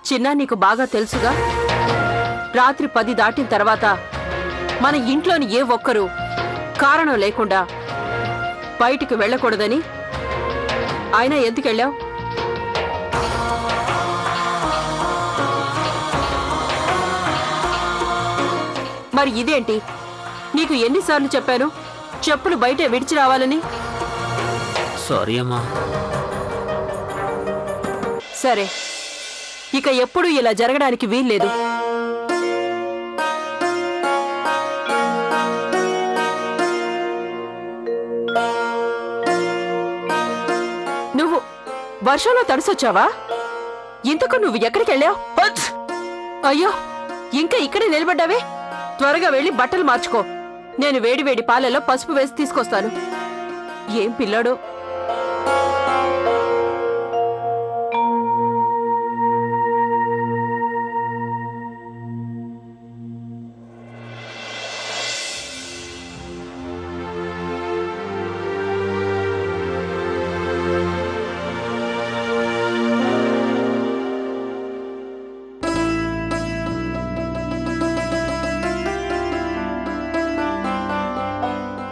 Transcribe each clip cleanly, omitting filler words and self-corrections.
చిన్నా నీకు బాగా తెలుసుగా, రాత్రి 10 దాటిన తర్వాత మన ఇంట్లోని ఏ ఒక్కరూ కారణం లేకుండా బయటికి వెళ్ళకూడదని. అయినా ఎందుకెళ్ళావు? మరి ఇదేంటి? నీకు ఎన్నిసార్లు చెప్పాను చెప్పులు బయటే విడిచి రావాలని? సారీ అమ్మా. సరే, ఇక ఎప్పుడూ ఇలా జరగడానికి వీల్లేదు. నువ్వు వర్షంలో తడిసొచ్చావా? ఇంతకు నువ్వు ఎక్కడికెళ్ళావు? అయ్యో, ఇంకా ఇక్కడే నిలబడ్డావే. త్వరగా వెళ్ళి బట్టలు మార్చుకో. నేను వేడివేడి పాలలో పసుపు వేసి తీసుకొస్తాను. ఏం పిల్లాడో.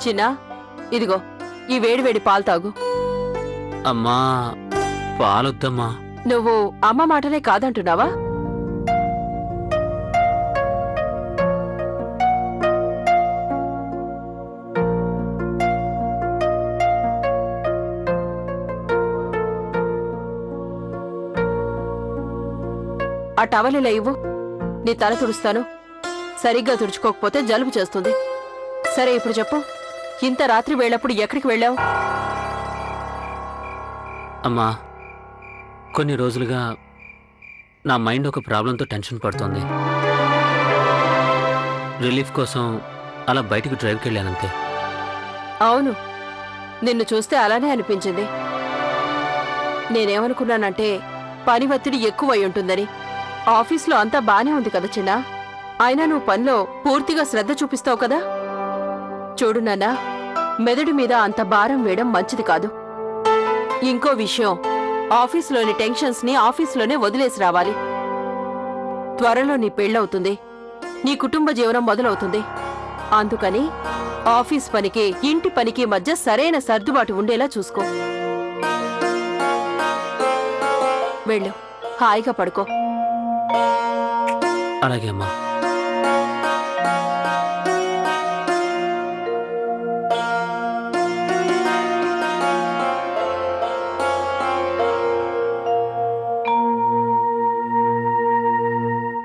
చిన్నా, ఇదిగో ఈ వేడివేడి పాలు తాగు. అమ్మా, పాలొద్దమ్మా. నువ్వు అమ్మ మాటనే కాదంటున్నావా? ఆ టవల్ ఇలా ఇవ్వు, నీ తల తుడుస్తాను. సరిగ్గా తుడుచుకోకపోతే జలుబు చేస్తుంది. సరే, ఇప్పుడు చెప్పు, ఇంత రాత్రి వేళప్పుడు ఎక్కడికి వెళ్ళావు? అమ్మా, కొన్ని రోజులుగా నా మైండ్ ఒక ప్రాబ్లంతో టెన్షన్ పడుతోంది. రిలీఫ్ కోసం అలా బయటికి డ్రైవ్కి వెళ్ళానంతే. అవును, నిన్ను చూస్తే అలానే అనిపించింది. నేనేమనుకున్నానంటే పని ఒత్తిడి ఎక్కువై ఉంటుందని. ఆఫీస్లో అంతా బానే ఉంది కదా చిన్నా. అయినా నువ్వు పనిలో పూర్తిగా శ్రద్ధ చూపిస్తావు కదా. చూడు నాన్నా, మెదడు మీద అంత భారం వేయడం మంచిది కాదు. ఇంకో విషయం, ఆఫీసులోని టెన్షన్స్ ని ఆఫీసులోనే వదిలేసి రావాలి. త్వరలో నీ పెళ్ళవుతుంది, నీ కుటుంబ జీవనం మొదలవుతుంది. అందుకని ఆఫీస్ పనికి ఇంటి పనికి మధ్య సరైన సర్దుబాటు ఉండేలా చూసుకో. వెళ్ళు, హాయిగా పడుకో. అలాగే అమ్మా.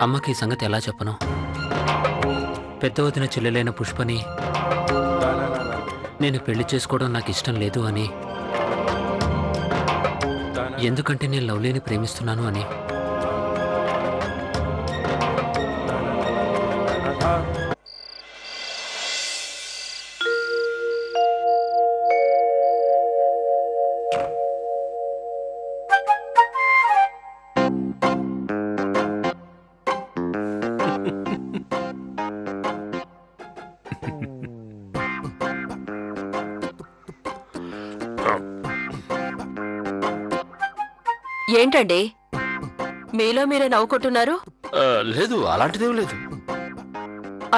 అమ్మకి ఈ సంగతి ఎలా చెప్పను? పెద్ద వదిన చెల్లెలైన పుష్పని నేను పెళ్లి చేసుకోవడం నాకు ఇష్టం లేదు అని, ఎందుకంటే నేను లవ్లీని ప్రేమిస్తున్నాను అని. ఏంటండి మీలో మీరే నవ్వుకుంటున్నారు? లేదు, అలాంటిదేం లేదు.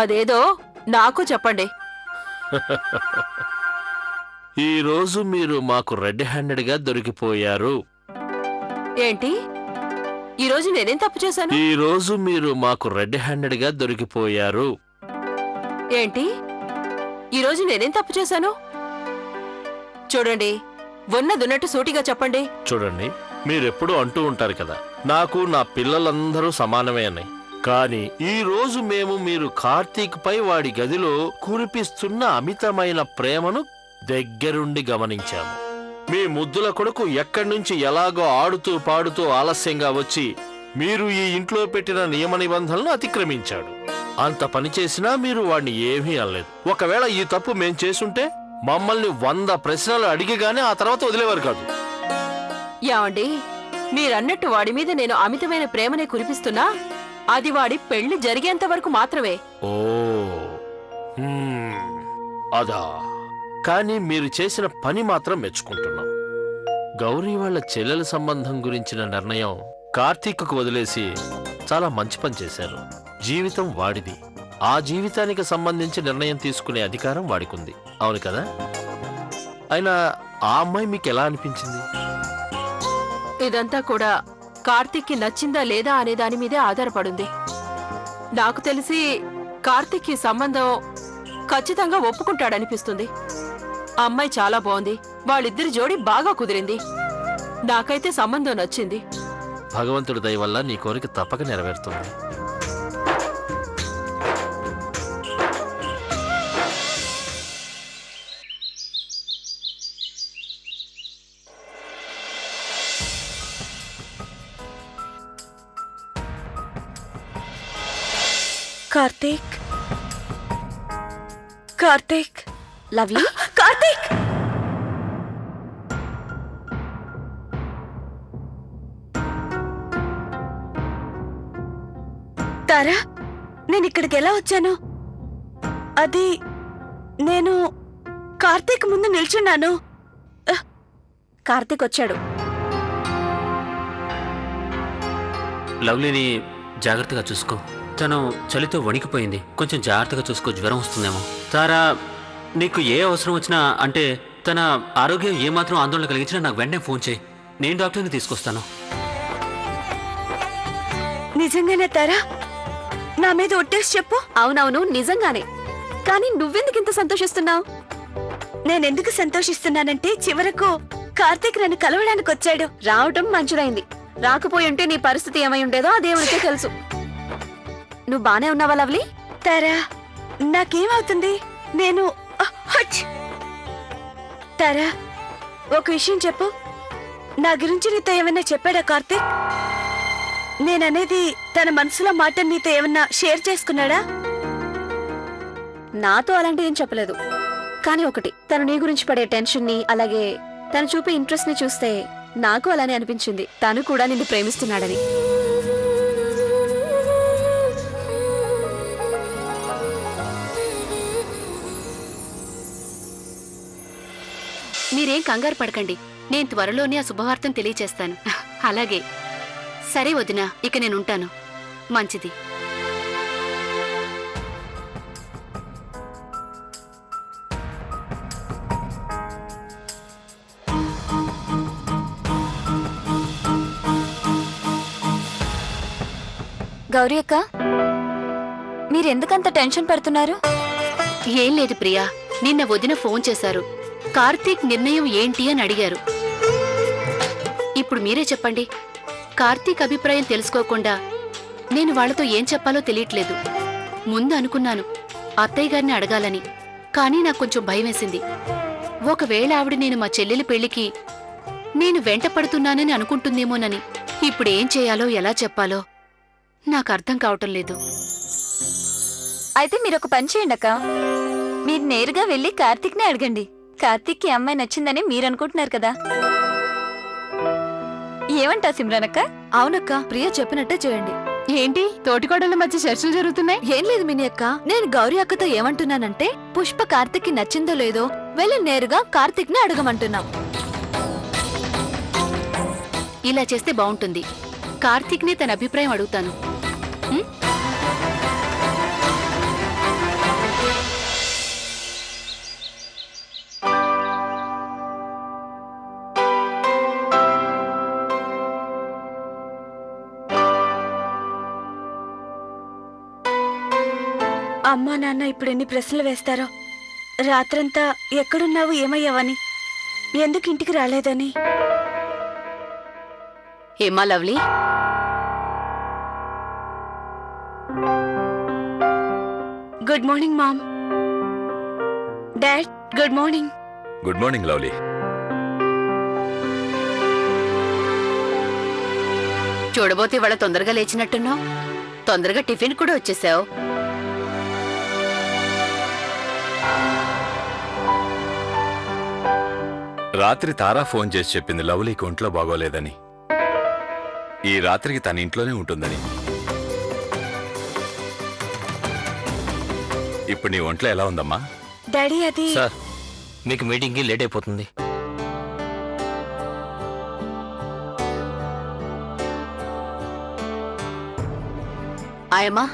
అదేదో నాకు చెప్పండి. ఈ రోజు మీరు మాకు రెడ్ హ్యాండెడ్ గా దొరికిపోయారు. ఏంటి? ఈరోజు నేనేం తప్పు చేశాను? ఈ రోజు మీరు మాకు రెడ్ హ్యాండెడ్ గా దొరికిపోయారు. ఏంటి? ఈరోజు నేనేం తప్పు చేశాను? చూడండి, ఉన్నదున్నట్టు సూటిగా చెప్పండి. చూడండి, మీరెప్పుడూ అంటూ ఉంటారు కదా, నాకు నా పిల్లలందరూ సమానమే అని. కానీ ఈ రోజు మేము మీరు కార్తీక్ పై వాడి గదిలో కురిపిస్తున్న అమితమైన ప్రేమను దగ్గరుండి గమనించాము. మీ ముద్దుల కొడుకు ఎక్కడి నుంచి ఎలాగో ఆడుతూ పాడుతూ ఆలస్యంగా వచ్చి మీరు ఈ ఇంట్లో పెట్టిన నియమ నిబంధనలను అతిక్రమించాడు. అంత పని చేసినా మీరు వాడిని ఏమీ అనలేదు. ఒకవేళ ఈ తప్పు మేం చేసుంటే మమ్మల్ని 100 ప్రశ్నలు అడిగిగానే ఆ తర్వాత వదిలేవారు కాదు. ఏమండి, మీరన్నట్టు వాడి మీద నేను అమితమైన ప్రేమనే కురిపిస్తున్నా, అది వాడి పెళ్లి జరిగేంత వరకు మాత్రమే. ఓ, అదా. కానీ మీరు చేసిన పని మాత్రం మెచ్చుకుంటున్నాం. గౌరీ వాళ్ళ చెల్లెల సంబంధం గురించిన నిర్ణయం కార్తీక్కు వదిలేసి చాలా మంచి పని చేశారు. జీవితం వాడిది, ఆ జీవితానికి సంబంధించి నిర్ణయం తీసుకునే అధికారం వాడికుంది. అవును కదా? అయినా ఆ అమ్మాయి మీకు ఎలా అనిపించింది? ఇదంతా కూడా కార్తీక్కి నచ్చిందా లేదా అనే దాని మీదే ఆధారపడింది. నాకు తెలిసి కార్తీక్ ఈ సంబంధం ఖచ్చితంగా ఒప్పుకుంటాడనిపిస్తుంది. ఆ అమ్మాయి చాలా బాగుంది, వాళ్ళిద్దరి జోడి బాగా కుదిరింది. నాకైతే సంబంధం నచ్చింది. భగవంతుడి దయ వల్ల నీ కోరిక తప్పక నెరవేరుతుంది. కార్తీక్, కార్తీక్, లవ్లీ, కార్తీక్! తారా, నేను ఇక్కడికి ఎలా వచ్చాను? అది నేను కార్తీక్ ముందు నిల్చున్నాను. కార్తీక్ వచ్చాడు. లవ్లీని జాగ్రత్తగా చూసుకో. తను చలితో వణికిపోయింది, కొంచెం జాగ్రత్తగా చూసుకో. జ్వరం వస్తుందేమో. తారా, నీకు ఏ అవసరం వచ్చినా, అంటే తన ఆరోగ్యం ఏమాత్రం ఆందోళన కలిగించినా నాకు వెంటనే ఫోన్ చేయి. నేను డాక్టర్ని తీసుకొస్తాను. నిజంగానే తారా? నా మీద ఒట్టేసి చెప్పు. అవునవును, నిజంగానే. కానీ నువ్వెందుకు ఇంత సంతోషిస్తున్నావు? నేనెందుకు సంతోషిస్తున్నానంటే చివరకు కార్తీక్ నన్ను కలవడానికి వచ్చాడు. రావటం మంచిదైంది. రాకపోయి ఉంటే నీ పరిస్థితి ఏమై ఉండేదో ఆ దేవునికే తెలుసు. నువ్వు బానే ఉన్నావా లవ్లీ? తారా, నాకేమవుతుంది? నేను హచ్! తారా, ఒక విషయం చెప్పు. నా గురించి నీతో ఏమన్నా చెప్పాడా కార్తీక్? నేననేది తన మనసులో మాట నీతో ఏమన్నా షేర్ చేసుకున్నాడా? నాతో అలాంటి ఏం చెప్పలేదు. కానీ ఒకటి, తను నీ గురించి పడే టెన్షన్ ని, అలాగే తను చూపే ఇంట్రెస్ట్ ని చూస్తే నాకు అలానే అనిపించింది. తను కూడా నిన్ను ప్రేమిస్తున్నాడని. మీరేం కంగారు పడకండి, నేను త్వరలోనే ఆ శుభవార్తను తెలియచేస్తాను. అలాగే. సరే వదినా, ఇక నేనుంటాను. మంచిది. గౌరీ అక్క, మీరెందుకంత టెన్షన్ పడుతున్నారు? ఏం లేదు ప్రియా, నిన్న వదిన ఫోన్ చేశారు. కార్తీక్ నిర్ణయం ఏంటి అని అడిగారు. ఇప్పుడు మీరే చెప్పండి. కార్తీక్ అభిప్రాయం తెలుసుకోకుండా నేను వాళ్లతో ఏం చెప్పాలో తెలియట్లేదు. ముందు అనుకున్నాను అత్తయ్య గారిని అడగాలని, కానీ నాకు కొంచెం భయమేసింది. ఒకవేళ ఆవిడ నేను మా చెల్లెలి పెళ్లికి నేను వెంట పడుతున్నానని అనుకుంటుందేమోనని. ఇప్పుడేం చేయాలో ఎలా చెప్పాలో నాకు అర్థం కావటం లేదు. అయితే మీరొక పని చేయండి అక్క. మీరు నేరుగా వెళ్లి కార్తీక్ ని అడగండి. కార్తీక్ కి అమ్మాయి నచ్చిందని మీరనుకుంటున్నారు కదా. ఏమంటా సిమ్రాన్ అక్క? అవునక్క, ప్రియ చెప్పినట్టే చేయండి. ఏంటి తోటికోడళ్ళ మధ్య చర్చలు జరుగుతున్నాయి? ఏం లేదు మిని అక్క, నేను గౌరీ అక్కతో ఏమంటున్నానంటే పుష్ప కార్తీక్ కి నచ్చిందో లేదో వెళ్ళి నేరుగా కార్తీక్ ని అడగమంటున్నాం. ఇలా చేస్తే బావుంటుంది. కార్తీక్ ని తన అభిప్రాయం అడుగుతాను. అమ్మా నాన్న ఇప్పుడు ఎన్ని ప్రశ్నలు వేస్తారో. రాత్రంతా ఎక్కడున్నావు, ఏమయ్యావని, ఎందుకు ఇంటికి రాలేదని. ఏమా Lovely? Good morning mom. Dad, good morning. Good morning Lovely. చూడబోతే ఇవాళ తొందరగా లేచినట్టున్నావు. తొందరగా టిఫిన్ కూడా వచ్చేసావు. రాత్రి తారా ఫోన్ చేసి చెప్పింది లవ్లీకి ఒంట్లో బాగోలేదని. ఈ రాత్రికి తన ఇంట్లోనే ఉంటుందని. ఇప్పుడు నీ ఒంట్లో ఎలా ఉందమ్మా? డాడీ, అది సార్, మీకు మీటింగ్కి లేట్ అయిపోతుంది. ఆయమ్మా,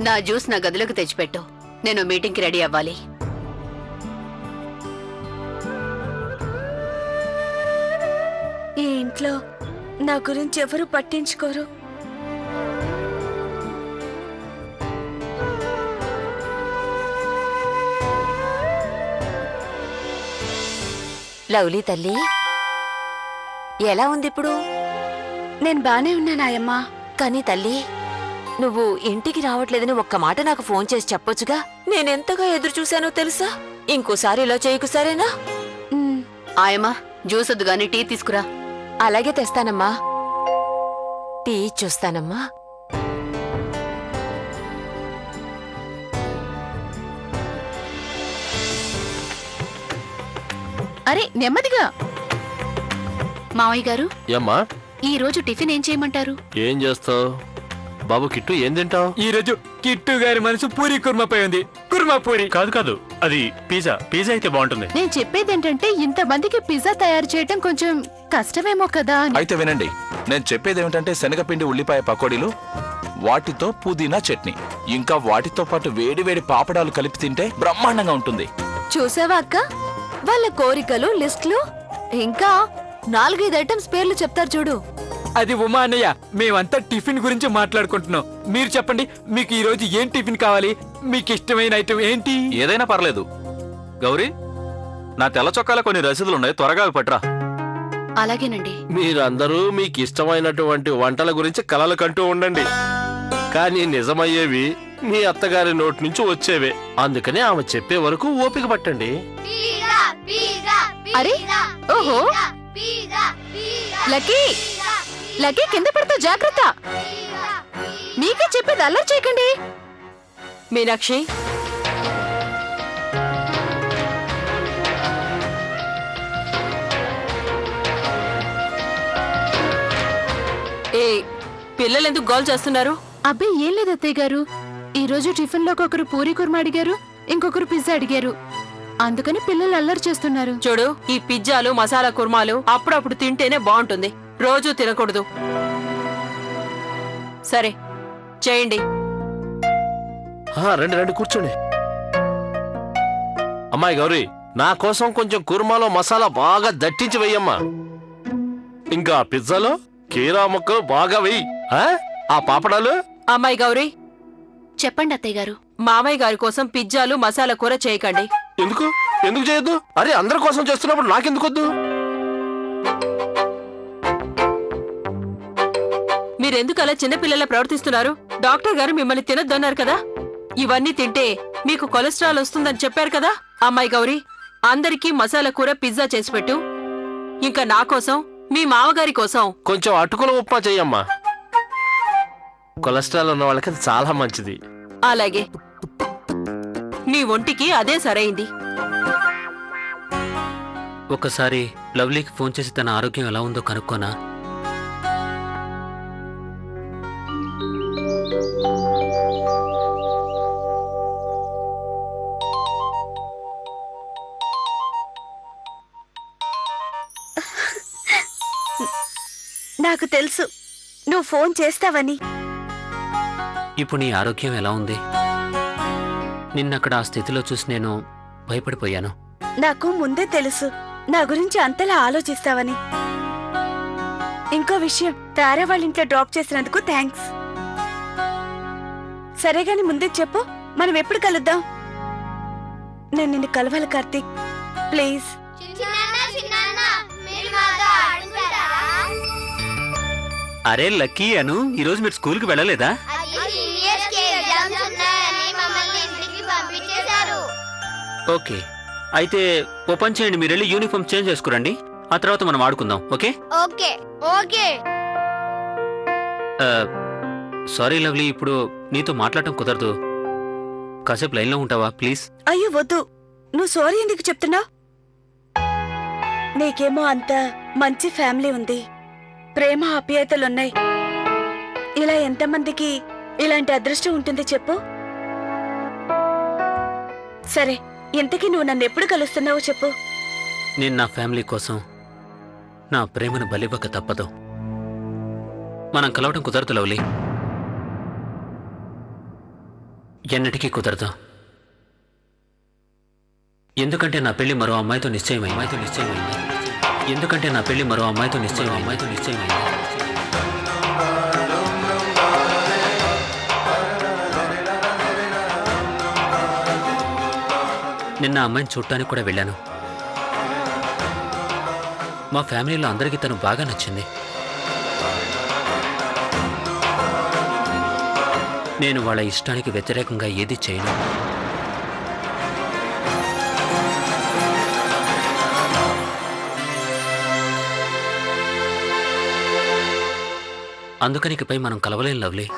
నా జ్యూస్ నా గదిలోకి తెచ్చిపెట్టు. నేను మీటింగ్కి రెడీ అవ్వాలి. ఈ ఇంట్లో నా గురించి ఎవరు పట్టించుకోరు. లవ్లీ తల్లి, ఎలా ఉంది ఇప్పుడు? నేను బానే ఉన్నానాయమ్మా. కానీ తల్లి, నువ్వు ఇంటికి రావట్లేదని ఒక్క మాట నాకు ఫోన్ చేసి చెప్పొచ్చుగా. నేనెంతగా ఎదురు చూశానో తెలుసా? ఇంకోసారి ఇలా చేయకు, సరేనా? ఆయమ్మా, జ్యూస్ వద్దు గాని టీ తీసుకురా. అలాగే తెస్తానమ్మా. టీ చూస్తానమ్మా. అరే నెమ్మదిగా. మావయ్య గారు, ఏమ్మా ఈ రోజు టిఫిన్ ఏం చేయమంటారు? ఏం చేస్తావు బాబు? కిట్టు ఏం తింటావు? ఈ రోజు కిట్టు గారి మనసు పూరి కుర్మపై ఉంది. కుర్మా పూరి కాదు, అది పిజ్జా. పిజ్జా అయితే బాగుంటుంది. నేను చెప్పేది ఏంటంటే, ఇంతమందికి పిజ్జా తయారు చేయటం కొంచెం కష్టమేమో కదా అని. అయితే వినండి, నేను చెప్పేది ఏమిటంటే శనగపిండి ఉల్లిపాయ పకోడీలు, వాటితో పుదీనా చట్నీ, ఇంకా వాటితో పాటు వేడివేడి పాపడాలు కలిపి తింటే బ్రహ్మాండంగా ఉంటుంది. చూసావా అక్క, వాళ్ళ కోరికలు లిస్టులు, ఇంకా 4-5 ఐటమ్స్ పేర్లు చెప్తారు చూడు. అది ఉమా అన్నయ్య, మేమంతా టిఫిన్ గురించి మాట్లాడుకుంటున్నాం. మీరు చెప్పండి, మీకు ఈ రోజు ఏం టిఫిన్ కావాలి? మీకు ఇష్టమైన ఐటమ్ ఏంటి? ఏదైనా పర్లేదు. గౌరీ, నా తెల్ల చొక్కాల కొన్ని రసీదులున్నాయి, త్వరగా అవి పట్రా. అలాగేనండి. మీరందరూ మీకు ఇష్టమైనటువంటి వంటల గురించి కలలు కంటూ ఉండండి, కానీ నిజమయ్యేవి మీ అత్తగారి నోటి నుంచి వచ్చేవే. అందుకని ఆమె చెప్పే వరకు ఓపిక పట్టండి. అరే ఓహో, లక్కీ లక్కీ, కింద పడతా జాగ్రత్త. మీకే చెప్పేది, అల్లరి చేయకండి. మీనాక్షి, ఏ పిల్లలెందుకు గోల్ చేస్తున్నారు? అబ్బే ఏం లేదు అత్తయ్య గారు, ఈ రోజు టిఫిన్ లోకి ఒకరు పూరి కుర్మా అడిగారు, ఇంకొకరు పిజ్జా అడిగారు. అందుకని పిల్లలు అల్లరి చేస్తున్నారు. చూడు, ఈ పిజ్జాలు మసాలా కుర్మాలు అప్పుడప్పుడు తింటేనే బాగుంటుంది, రోజూ తినకూడదు. సరే చేయండి. రండి రండి, కూర్చోండి. అమ్మాయి గౌరీ, నా కోసం కొంచెం కుర్మాలో మసాలా బాగా దట్టించి వెయ్యమ్మా. ఇంకా పిజ్జాలో కీరా ముక్కలు బాగా వెయ్యి. ఆ పాపడాలు. అమ్మాయి గౌరీ, చెప్పండి అత్తయ్య గారు. మామయ్య గారి కోసం పిజ్జాలు మసాలా కూర చేయకండి. ఎందుకు ఎందుకు చేయొద్దు? అరే, అందరి కోసం చేస్తున్నప్పుడు నాకెందుకు వద్దు? మీరెందుకు అలా చిన్నపిల్లలా ప్రవర్తిస్తున్నారు? డాక్టర్ గారు మిమ్మల్ని తినొద్దన్నారు కదా. ఇవన్నీ తింటే మీకు కొలెస్ట్రాల్ వస్తుందని చెప్పారు కదా. అమ్మాయి గౌరీ, అందరికీ మసాలా కూర పిజ్జా చేసి పెట్టు. ఇంకా నా కోసం, మీ మామగారి కోసం కొంచెం అటుకుల ఉప్మా చెయ్యమ్మా. కొలెస్ట్రాల్ ఉన్న వాళ్ళకి అది చాలా మంచిది. అలాగే, నీ ఒంటికి అదే సరైంది. ఒకసారి లవ్లీకి ఫోన్ చేసి తన ఆరోగ్యం ఎలా ఉందో కనుక్కోనా? నాకు తెలుసు నువ్వు ఫోన్ చేస్తావని. ఇప్పుడు నీ ఆరోగ్యం ఎలా ఉంది? నిన్నక్కడ ఆ స్థితిలో చూసి నేను భయపడిపోయాను. నాకు ముందే తెలుసు నా గురించి అంతలా ఆలోచిస్తావని. ఇంకో విషయం, తారా వాళ్ళ ఇంట్లో డ్రాప్ చేసినందుకు థ్యాంక్స్. సరే గాని ముందే చెప్పు, మనం ఎప్పుడు కలుద్దాం? నేను నిన్ను కలవాలి కార్తీక్, ప్లీజ్. అరే లక్కీ అను, ఈరోజు మీరు స్కూల్కి వెళ్ళలేదా? ఓకే, అయితే ఓ పని చేయండి, మీరు వెళ్ళి యూనిఫామ్ చేంజ్ చేసుకురండి, ఆ తర్వాత మనం ఆడుకుందాం. Okay okay okay. Sorry lovely, ఇప్పుడు నీతో మాట్లాడటం కుదరదు. కాసేపు లైన్లో ఉంటావా ప్లీజ్? అయ్యో వద్దు, నువ్వు సారీ ఎందుకు చెప్తున్నావు? నీకేమో అంత మంచి ఫ్యామిలీ ఉంది, ప్రేమ ఆప్యాయతలున్నాయి. ఇలా ఎంతమందికి ఇలాంటి అదృష్టం ఉంటుంది చెప్పు? సరే, ఇంతకీ నువ్వు నన్ను ఎప్పుడు కలుస్తున్నావో చెప్పు. నేను నా ఫ్యామిలీ కోసం నా ప్రేమను బలివ్వక తప్పదు. మనం కలవటం కుదరదు లవ్లీ. ఎన్నటికీ కుదరదు. ఎందుకంటే నా పెళ్లి మరో అమ్మాయితో నిశ్చయమైంది. ఎందుకంటే నా పెళ్లి మరో అమ్మాయితో నిశ్చయమైంది. నిన్న అమ్మాయిని చూడటానికి కూడా వెళ్ళాను. మా ఫ్యామిలీలో అందరికీ తను బాగా నచ్చింది. నేను వాళ్ళ ఇష్టానికి వ్యతిరేకంగా ఏది చేయను. అందుకనికిపై మనం కలవలేం లవ్లీ.